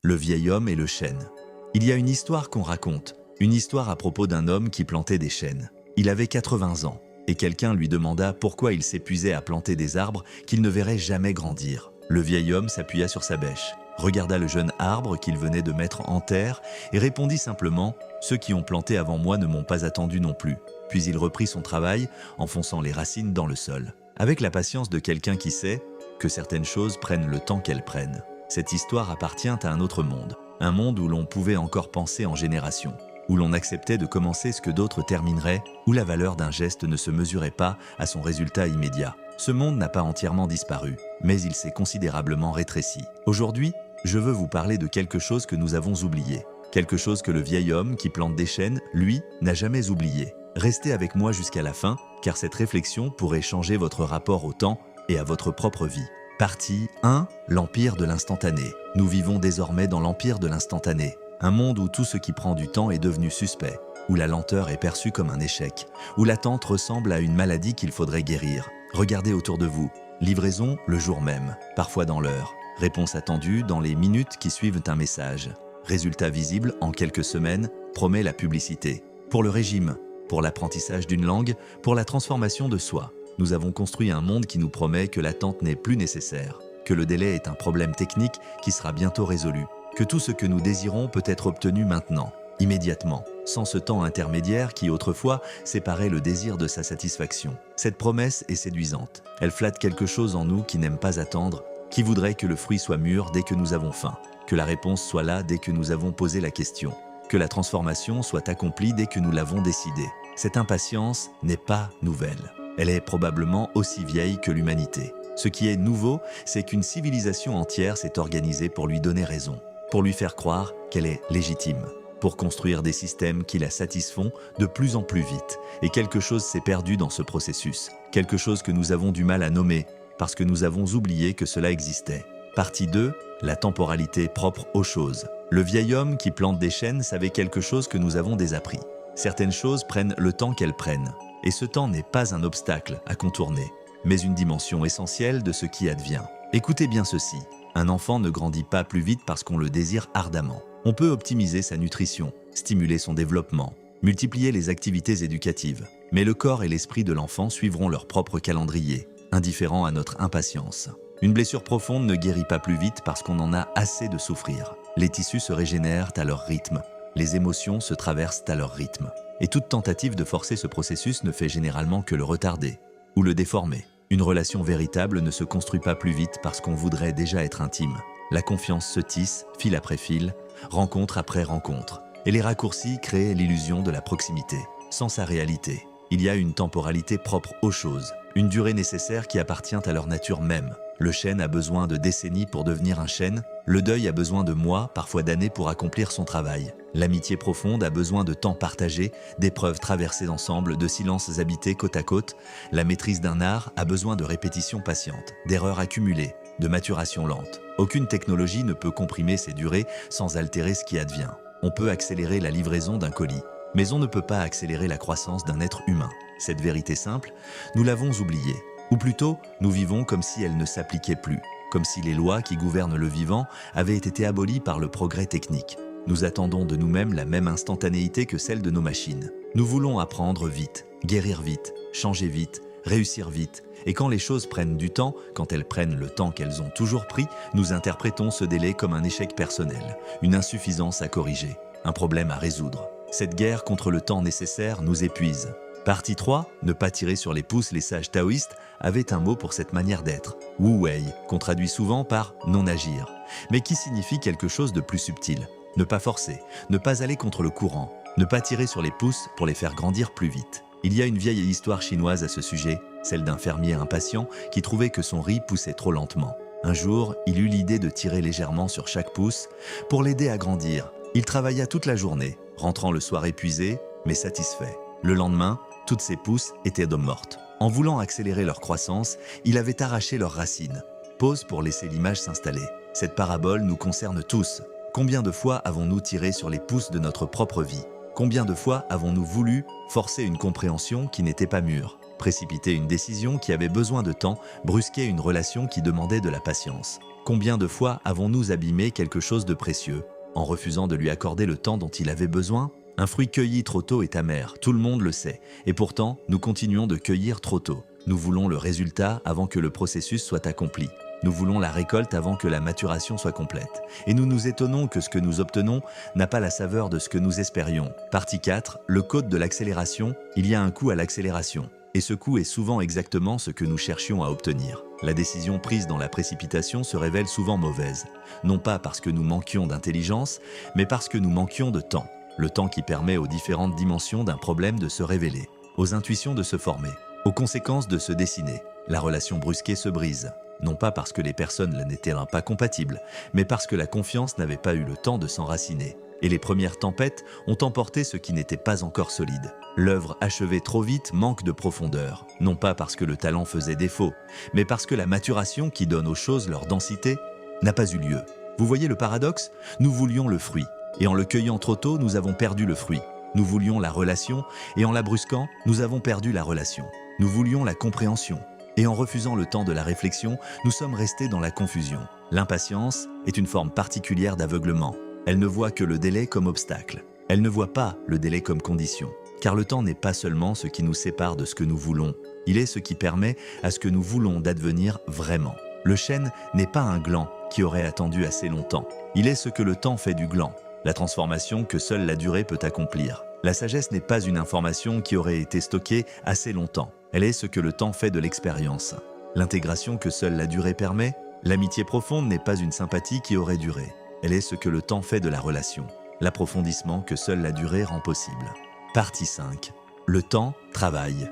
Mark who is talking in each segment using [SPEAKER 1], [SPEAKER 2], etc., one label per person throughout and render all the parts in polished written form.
[SPEAKER 1] Le vieil homme et le chêne. Il y a une histoire qu'on raconte, une histoire à propos d'un homme qui plantait des chênes. Il avait 80 ans, et quelqu'un lui demanda pourquoi il s'épuisait à planter des arbres qu'il ne verrait jamais grandir. Le vieil homme s'appuya sur sa bêche, regarda le jeune arbre qu'il venait de mettre en terre et répondit simplement « Ceux qui ont planté avant moi ne m'ont pas attendu non plus ». Puis il reprit son travail, enfonçant les racines dans le sol. Avec la patience de quelqu'un qui sait que certaines choses prennent le temps qu'elles prennent. Cette histoire appartient à un autre monde, un monde où l'on pouvait encore penser en génération, où l'on acceptait de commencer ce que d'autres termineraient, où la valeur d'un geste ne se mesurait pas à son résultat immédiat. Ce monde n'a pas entièrement disparu, mais il s'est considérablement rétréci. Aujourd'hui, je veux vous parler de quelque chose que nous avons oublié, quelque chose que le vieil homme qui plante des chênes, lui, n'a jamais oublié. Restez avec moi jusqu'à la fin, car cette réflexion pourrait changer votre rapport au temps et à votre propre vie. Partie 1. L'empire de l'instantané. Nous vivons désormais dans l'empire de l'instantané, un monde où tout ce qui prend du temps est devenu suspect, où la lenteur est perçue comme un échec, où l'attente ressemble à une maladie qu'il faudrait guérir. Regardez autour de vous, livraison le jour même, parfois dans l'heure, réponse attendue dans les minutes qui suivent un message, résultat visible en quelques semaines, promet la publicité. Pour le régime, pour l'apprentissage d'une langue, pour la transformation de soi. Nous avons construit un monde qui nous promet que l'attente n'est plus nécessaire, que le délai est un problème technique qui sera bientôt résolu, que tout ce que nous désirons peut être obtenu maintenant, immédiatement, sans ce temps intermédiaire qui autrefois séparait le désir de sa satisfaction. Cette promesse est séduisante. Elle flatte quelque chose en nous qui n'aime pas attendre, qui voudrait que le fruit soit mûr dès que nous avons faim, que la réponse soit là dès que nous avons posé la question, que la transformation soit accomplie dès que nous l'avons décidé. Cette impatience n'est pas nouvelle. Elle est probablement aussi vieille que l'humanité. Ce qui est nouveau, c'est qu'une civilisation entière s'est organisée pour lui donner raison, pour lui faire croire qu'elle est légitime, pour construire des systèmes qui la satisfont de plus en plus vite. Et quelque chose s'est perdu dans ce processus, quelque chose que nous avons du mal à nommer, parce que nous avons oublié que cela existait. Partie 2. La temporalité propre aux choses. Le vieil homme qui plante des chênes savait quelque chose que nous avons désappris. Certaines choses prennent le temps qu'elles prennent. Et ce temps n'est pas un obstacle à contourner, mais une dimension essentielle de ce qui advient. Écoutez bien ceci, un enfant ne grandit pas plus vite parce qu'on le désire ardemment. On peut optimiser sa nutrition, stimuler son développement, multiplier les activités éducatives, mais le corps et l'esprit de l'enfant suivront leur propre calendrier, indifférent à notre impatience. Une blessure profonde ne guérit pas plus vite parce qu'on en a assez de souffrir. Les tissus se régénèrent à leur rythme, les émotions se traversent à leur rythme. Et toute tentative de forcer ce processus ne fait généralement que le retarder ou le déformer. Une relation véritable ne se construit pas plus vite parce qu'on voudrait déjà être intime. La confiance se tisse, fil après fil, rencontre après rencontre. Et les raccourcis créent l'illusion de la proximité. Sans sa réalité, il y a une temporalité propre aux choses, une durée nécessaire qui appartient à leur nature même. Le chêne a besoin de décennies pour devenir un chêne, le deuil a besoin de mois, parfois d'années pour accomplir son travail. L'amitié profonde a besoin de temps partagé, d'épreuves traversées ensemble, de silences habités côte à côte. La maîtrise d'un art a besoin de répétitions patientes, d'erreurs accumulées, de maturation lente. Aucune technologie ne peut comprimer ces durées sans altérer ce qui advient. On peut accélérer la livraison d'un colis, mais on ne peut pas accélérer la croissance d'un être humain. Cette vérité simple, nous l'avons oubliée. Ou plutôt, nous vivons comme si elle ne s'appliquait plus, comme si les lois qui gouvernent le vivant avaient été abolies par le progrès technique. Nous attendons de nous-mêmes la même instantanéité que celle de nos machines. Nous voulons apprendre vite, guérir vite, changer vite, réussir vite. Et quand les choses prennent du temps, quand elles prennent le temps qu'elles ont toujours pris, nous interprétons ce délai comme un échec personnel, une insuffisance à corriger, un problème à résoudre. Cette guerre contre le temps nécessaire nous épuise. Partie 3. Ne pas tirer sur les pouces. Les sages taoïstes avaient un mot pour cette manière d'être, Wu Wei, qu'on traduit souvent par non-agir, mais qui signifie quelque chose de plus subtil. Ne pas forcer, ne pas aller contre le courant, ne pas tirer sur les pouces pour les faire grandir plus vite. Il y a une vieille histoire chinoise à ce sujet, celle d'un fermier impatient qui trouvait que son riz poussait trop lentement. Un jour, il eut l'idée de tirer légèrement sur chaque pouce pour l'aider à grandir. Il travailla toute la journée, rentrant le soir épuisé, mais satisfait. Le lendemain, toutes ses pousses étaient d'hommes mortes. En voulant accélérer leur croissance, il avait arraché leurs racines. Pause pour laisser l'image s'installer. Cette parabole nous concerne tous. Combien de fois avons-nous tiré sur les pouces de notre propre vie? Combien de fois avons-nous voulu forcer une compréhension qui n'était pas mûre? Précipiter une décision qui avait besoin de temps, brusquer une relation qui demandait de la patience. Combien de fois avons-nous abîmé quelque chose de précieux en refusant de lui accorder le temps dont il avait besoin? Un fruit cueilli trop tôt est amer, tout le monde le sait, et pourtant nous continuons de cueillir trop tôt. Nous voulons le résultat avant que le processus soit accompli. Nous voulons la récolte avant que la maturation soit complète. Et nous nous étonnons que ce que nous obtenons n'a pas la saveur de ce que nous espérions. Partie 4, le code de l'accélération. Il y a un coût à l'accélération. Et ce coût est souvent exactement ce que nous cherchions à obtenir. La décision prise dans la précipitation se révèle souvent mauvaise. Non pas parce que nous manquions d'intelligence, mais parce que nous manquions de temps. Le temps qui permet aux différentes dimensions d'un problème de se révéler, aux intuitions de se former, aux conséquences de se dessiner. La relation brusquée se brise. Non pas parce que les personnes n'étaient pas compatibles, mais parce que la confiance n'avait pas eu le temps de s'enraciner. Et les premières tempêtes ont emporté ce qui n'était pas encore solide. L'œuvre achevée trop vite manque de profondeur, non pas parce que le talent faisait défaut, mais parce que la maturation qui donne aux choses leur densité n'a pas eu lieu. Vous voyez le paradoxe? Nous voulions le fruit, et en le cueillant trop tôt, nous avons perdu le fruit. Nous voulions la relation, et en la brusquant, nous avons perdu la relation. Nous voulions la compréhension, et en refusant le temps de la réflexion, nous sommes restés dans la confusion. L'impatience est une forme particulière d'aveuglement. Elle ne voit que le délai comme obstacle. Elle ne voit pas le délai comme condition. Car le temps n'est pas seulement ce qui nous sépare de ce que nous voulons, il est ce qui permet à ce que nous voulons d'advenir vraiment. Le chêne n'est pas un gland qui aurait attendu assez longtemps. Il est ce que le temps fait du gland, la transformation que seule la durée peut accomplir. La sagesse n'est pas une information qui aurait été stockée assez longtemps. Elle est ce que le temps fait de l'expérience. L'intégration que seule la durée permet. L'amitié profonde n'est pas une sympathie qui aurait duré. Elle est ce que le temps fait de la relation. L'approfondissement que seule la durée rend possible. Partie 5. Le temps travaille.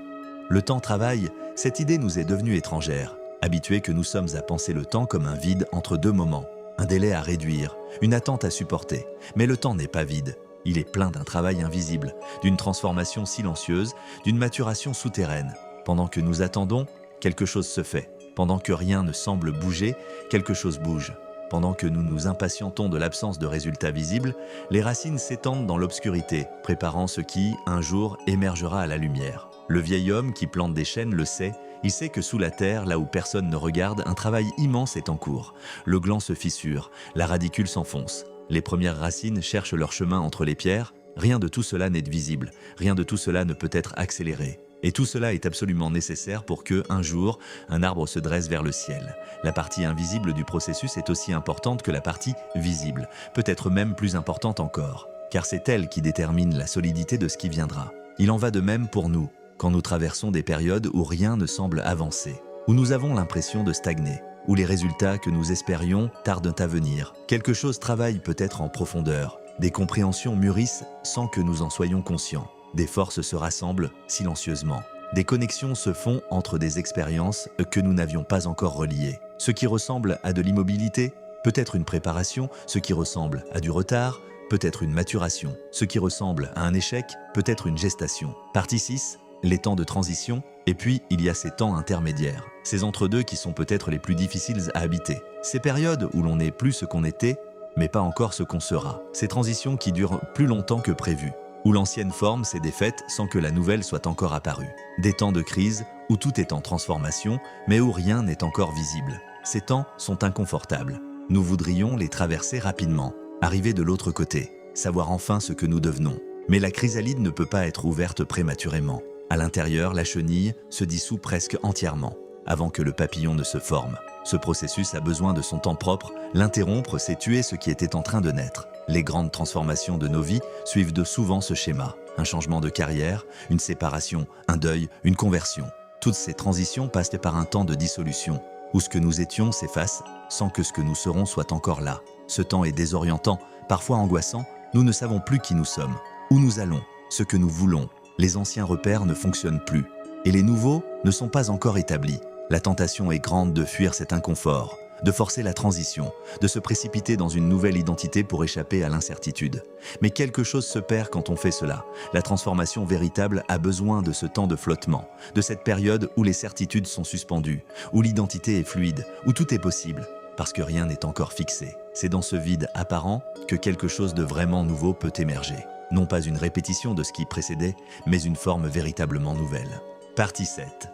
[SPEAKER 1] Le temps travaille, cette idée nous est devenue étrangère. Habitués que nous sommes à penser le temps comme un vide entre deux moments. Un délai à réduire, une attente à supporter. Mais le temps n'est pas vide. Il est plein d'un travail invisible, d'une transformation silencieuse, d'une maturation souterraine. Pendant que nous attendons, quelque chose se fait. Pendant que rien ne semble bouger, quelque chose bouge. Pendant que nous nous impatientons de l'absence de résultats visibles, les racines s'étendent dans l'obscurité, préparant ce qui, un jour, émergera à la lumière. Le vieil homme qui plante des chênes le sait, il sait que sous la terre, là où personne ne regarde, un travail immense est en cours. Le gland se fissure, la radicule s'enfonce. Les premières racines cherchent leur chemin entre les pierres. Rien de tout cela n'est visible, rien de tout cela ne peut être accéléré. Et tout cela est absolument nécessaire pour que, un jour, un arbre se dresse vers le ciel. La partie invisible du processus est aussi importante que la partie visible, peut-être même plus importante encore, car c'est elle qui détermine la solidité de ce qui viendra. Il en va de même pour nous, quand nous traversons des périodes où rien ne semble avancer, où nous avons l'impression de stagner, où les résultats que nous espérions tardent à venir. Quelque chose travaille peut-être en profondeur, des compréhensions mûrissent sans que nous en soyons conscients. Des forces se rassemblent silencieusement. Des connexions se font entre des expériences que nous n'avions pas encore reliées. Ce qui ressemble à de l'immobilité, peut-être une préparation. Ce qui ressemble à du retard, peut-être une maturation. Ce qui ressemble à un échec, peut-être une gestation. Partie 6, les temps de transition. Et puis, il y a ces temps intermédiaires. Ces entre-deux qui sont peut-être les plus difficiles à habiter. Ces périodes où l'on n'est plus ce qu'on était, mais pas encore ce qu'on sera. Ces transitions qui durent plus longtemps que prévu, où l'ancienne forme s'est défaite sans que la nouvelle soit encore apparue. Des temps de crise où tout est en transformation, mais où rien n'est encore visible. Ces temps sont inconfortables. Nous voudrions les traverser rapidement, arriver de l'autre côté, savoir enfin ce que nous devenons. Mais la chrysalide ne peut pas être ouverte prématurément. À l'intérieur, la chenille se dissout presque entièrement, avant que le papillon ne se forme. Ce processus a besoin de son temps propre. L'interrompre, c'est tuer ce qui était en train de naître. Les grandes transformations de nos vies suivent de souvent ce schéma. Un changement de carrière, une séparation, un deuil, une conversion. Toutes ces transitions passent par un temps de dissolution, où ce que nous étions s'efface sans que ce que nous serons soit encore là. Ce temps est désorientant, parfois angoissant. Nous ne savons plus qui nous sommes, où nous allons, ce que nous voulons. Les anciens repères ne fonctionnent plus, et les nouveaux ne sont pas encore établis. La tentation est grande de fuir cet inconfort, de forcer la transition, de se précipiter dans une nouvelle identité pour échapper à l'incertitude. Mais quelque chose se perd quand on fait cela. La transformation véritable a besoin de ce temps de flottement, de cette période où les certitudes sont suspendues, où l'identité est fluide, où tout est possible, parce que rien n'est encore fixé. C'est dans ce vide apparent que quelque chose de vraiment nouveau peut émerger. Non pas une répétition de ce qui précédait, mais une forme véritablement nouvelle. Partie 7.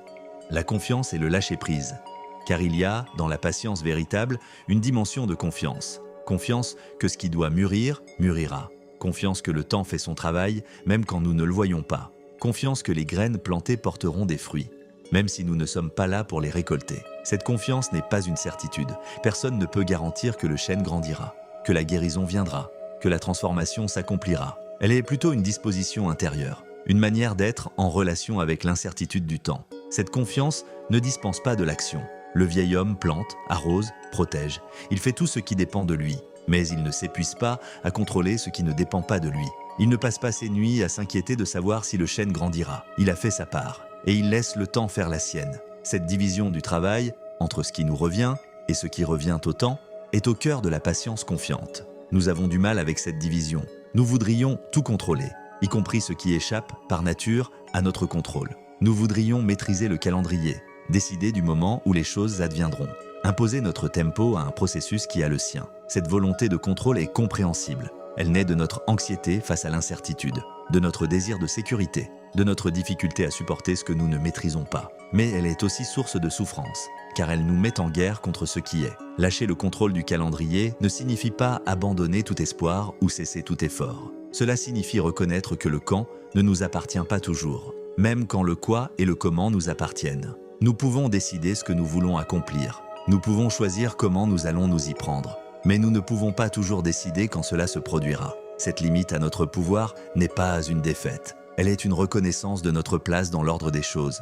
[SPEAKER 1] La confiance et le lâcher-prise. Car il y a, dans la patience véritable, une dimension de confiance. Confiance que ce qui doit mûrir, mûrira. Confiance que le temps fait son travail, même quand nous ne le voyons pas. Confiance que les graines plantées porteront des fruits, même si nous ne sommes pas là pour les récolter. Cette confiance n'est pas une certitude. Personne ne peut garantir que le chêne grandira, que la guérison viendra, que la transformation s'accomplira. Elle est plutôt une disposition intérieure, une manière d'être en relation avec l'incertitude du temps. Cette confiance ne dispense pas de l'action. Le vieil homme plante, arrose, protège. Il fait tout ce qui dépend de lui, mais il ne s'épuise pas à contrôler ce qui ne dépend pas de lui. Il ne passe pas ses nuits à s'inquiéter de savoir si le chêne grandira. Il a fait sa part, et il laisse le temps faire la sienne. Cette division du travail, entre ce qui nous revient et ce qui revient au temps, est au cœur de la patience confiante. Nous avons du mal avec cette division. Nous voudrions tout contrôler, y compris ce qui échappe, par nature, à notre contrôle. Nous voudrions maîtriser le calendrier, décider du moment où les choses adviendront, imposer notre tempo à un processus qui a le sien. Cette volonté de contrôle est compréhensible. Elle naît de notre anxiété face à l'incertitude, de notre désir de sécurité, de notre difficulté à supporter ce que nous ne maîtrisons pas. Mais elle est aussi source de souffrance, car elle nous met en guerre contre ce qui est. Lâcher le contrôle du calendrier ne signifie pas abandonner tout espoir ou cesser tout effort. Cela signifie reconnaître que le quand ne nous appartient pas toujours, même quand le quoi et le comment nous appartiennent. Nous pouvons décider ce que nous voulons accomplir. Nous pouvons choisir comment nous allons nous y prendre. Mais nous ne pouvons pas toujours décider quand cela se produira. Cette limite à notre pouvoir n'est pas une défaite. Elle est une reconnaissance de notre place dans l'ordre des choses.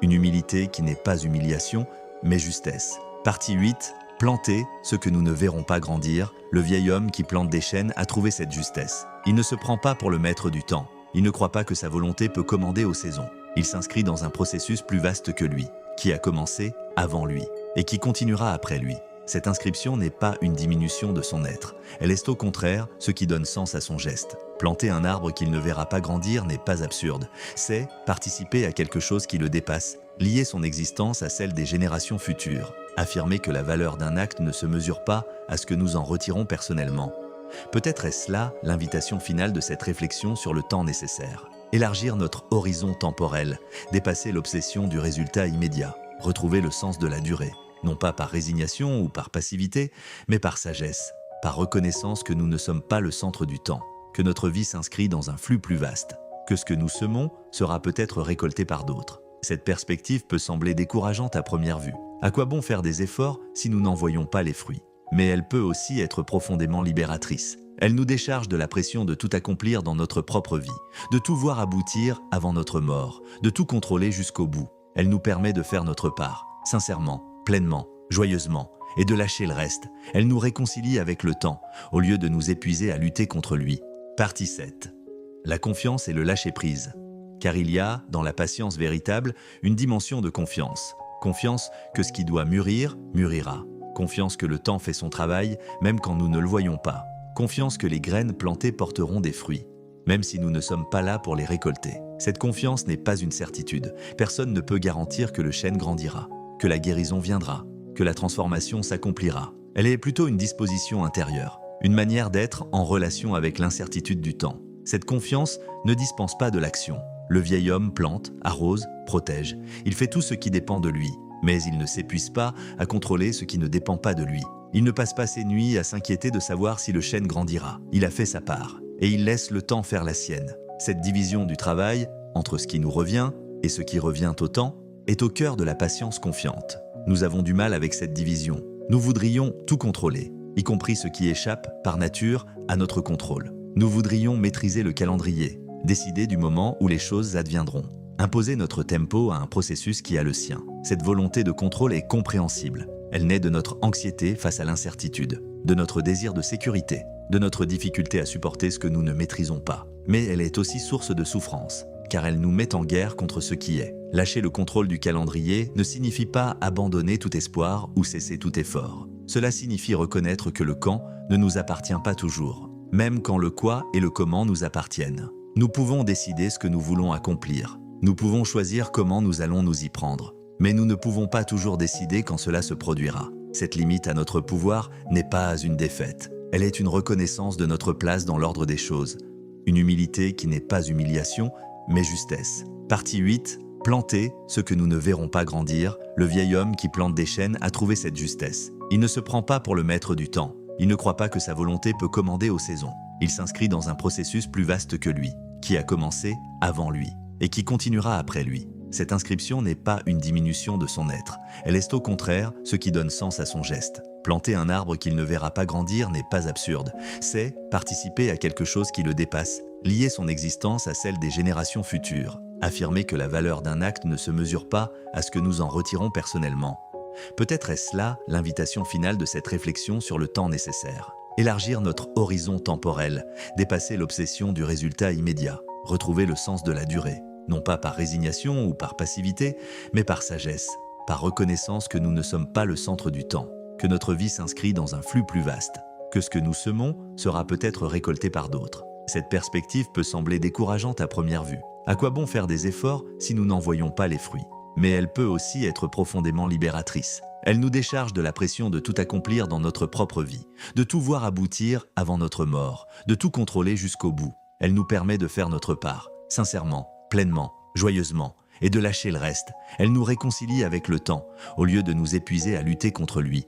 [SPEAKER 1] Une humilité qui n'est pas humiliation, mais justesse. Partie 8. Planter ce que nous ne verrons pas grandir. Le vieil homme qui plante des chênes a trouvé cette justesse. Il ne se prend pas pour le maître du temps. Il ne croit pas que sa volonté peut commander aux saisons. Il s'inscrit dans un processus plus vaste que lui, qui a commencé avant lui et qui continuera après lui. Cette inscription n'est pas une diminution de son être. Elle est au contraire ce qui donne sens à son geste. Planter un arbre qu'il ne verra pas grandir n'est pas absurde. C'est participer à quelque chose qui le dépasse, lier son existence à celle des générations futures. Affirmer que la valeur d'un acte ne se mesure pas à ce que nous en retirons personnellement. Peut-être est-ce là l'invitation finale de cette réflexion sur le temps nécessaire. Élargir notre horizon temporel, dépasser l'obsession du résultat immédiat, retrouver le sens de la durée. Non pas par résignation ou par passivité, mais par sagesse, par reconnaissance que nous ne sommes pas le centre du temps, que notre vie s'inscrit dans un flux plus vaste, que ce que nous semons sera peut-être récolté par d'autres. Cette perspective peut sembler décourageante à première vue. À quoi bon faire des efforts si nous n'en voyons pas les fruits? Mais elle peut aussi être profondément libératrice. Elle nous décharge de la pression de tout accomplir dans notre propre vie, de tout voir aboutir avant notre mort, de tout contrôler jusqu'au bout. Elle nous permet de faire notre part, sincèrement, pleinement, joyeusement, et de lâcher le reste. Elle nous réconcilie avec le temps, au lieu de nous épuiser à lutter contre lui. Partie 7. La confiance et le lâcher-prise. Car il y a, dans la patience véritable, une dimension de confiance. Confiance que ce qui doit mûrir, mûrira. Confiance que le temps fait son travail, même quand nous ne le voyons pas. Confiance que les graines plantées porteront des fruits, même si nous ne sommes pas là pour les récolter. Cette confiance n'est pas une certitude. Personne ne peut garantir que le chêne grandira, que la guérison viendra, que la transformation s'accomplira. Elle est plutôt une disposition intérieure, une manière d'être en relation avec l'incertitude du temps. Cette confiance ne dispense pas de l'action. Le vieil homme plante, arrose, protège. Il fait tout ce qui dépend de lui, mais il ne s'épuise pas à contrôler ce qui ne dépend pas de lui. Il ne passe pas ses nuits à s'inquiéter de savoir si le chêne grandira. Il a fait sa part, et il laisse le temps faire la sienne. Cette division du travail, entre ce qui nous revient et ce qui revient au temps, est au cœur de la patience confiante. Nous avons du mal avec cette division. Nous voudrions tout contrôler, y compris ce qui échappe, par nature, à notre contrôle. Nous voudrions maîtriser le calendrier, décider du moment où les choses adviendront, imposer notre tempo à un processus qui a le sien. Cette volonté de contrôle est compréhensible. Elle naît de notre anxiété face à l'incertitude, de notre désir de sécurité, de notre difficulté à supporter ce que nous ne maîtrisons pas. Mais elle est aussi source de souffrance, car elle nous met en guerre contre ce qui est. Lâcher le contrôle du calendrier ne signifie pas abandonner tout espoir ou cesser tout effort. Cela signifie reconnaître que le quand ne nous appartient pas toujours, même quand le quoi et le comment nous appartiennent. Nous pouvons décider ce que nous voulons accomplir. Nous pouvons choisir comment nous allons nous y prendre. Mais nous ne pouvons pas toujours décider quand cela se produira. Cette limite à notre pouvoir n'est pas une défaite. Elle est une reconnaissance de notre place dans l'ordre des choses. Une humilité qui n'est pas humiliation, mais justesse. Partie 8. Planter ce que nous ne verrons pas grandir, le vieil homme qui plante des chênes a trouvé cette justesse. Il ne se prend pas pour le maître du temps. Il ne croit pas que sa volonté peut commander aux saisons. Il s'inscrit dans un processus plus vaste que lui, qui a commencé avant lui, et qui continuera après lui. Cette inscription n'est pas une diminution de son être. Elle est au contraire ce qui donne sens à son geste. Planter un arbre qu'il ne verra pas grandir n'est pas absurde. C'est participer à quelque chose qui le dépasse, lier son existence à celle des générations futures. Affirmer que la valeur d'un acte ne se mesure pas à ce que nous en retirons personnellement. Peut-être est-ce là l'invitation finale de cette réflexion sur le temps nécessaire. Élargir notre horizon temporel, dépasser l'obsession du résultat immédiat, retrouver le sens de la durée, non pas par résignation ou par passivité, mais par sagesse, par reconnaissance que nous ne sommes pas le centre du temps, que notre vie s'inscrit dans un flux plus vaste, que ce que nous semons sera peut-être récolté par d'autres. Cette perspective peut sembler décourageante à première vue. À quoi bon faire des efforts si nous n'en voyons pas les fruits? Mais elle peut aussi être profondément libératrice. Elle nous décharge de la pression de tout accomplir dans notre propre vie, de tout voir aboutir avant notre mort, de tout contrôler jusqu'au bout. Elle nous permet de faire notre part, sincèrement, pleinement, joyeusement, et de lâcher le reste. Elle nous réconcilie avec le temps, au lieu de nous épuiser à lutter contre lui.